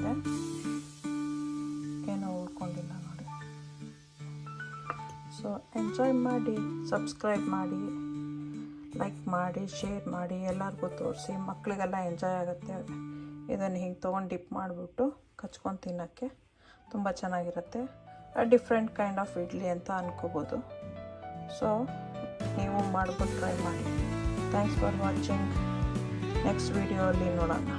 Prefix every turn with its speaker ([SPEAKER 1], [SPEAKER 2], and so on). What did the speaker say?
[SPEAKER 1] ಚೆನ್ನಾಗಿದೆ, ಏನೂ ಉಳ್ಕೊಂಡಿಲ್ಲ ನೋಡಿ. ಸೊ ಎಂಜಾಯ್ ಮಾಡಿ, ಸಬ್ಸ್ಕ್ರೈಬ್ ಮಾಡಿ, ಲೈಕ್ ಮಾಡಿ, ಶೇರ್ ಮಾಡಿ, ಎಲ್ಲರಿಗೂ ತೋರಿಸಿ. ಮಕ್ಕಳಿಗೆಲ್ಲ ಎಂಜಾಯ್ ಆಗುತ್ತೆ. ಇದನ್ನು ಹಿಂಗೆ ತೊಗೊಂಡು ಡಿಪ್ ಮಾಡಿಬಿಟ್ಟು ಕಚ್ಕೊಂಡು ತಿನ್ನೋಕ್ಕೆ ತುಂಬ ಚೆನ್ನಾಗಿರುತ್ತೆ. ಡಿಫ್ರೆಂಟ್ ಕೈಂಡ್ ಆಫ್ ಇಡ್ಲಿ ಅಂತ ಅನ್ಕೋಬೋದು. ಸೊ ನೀವು ಮಾಡ್ಬಿಟ್ಟು ಟ್ರೈ ಮಾಡಿ. Thanks for watching. Next video ಅಲ್ಲಿ ನೋಡೋಣ.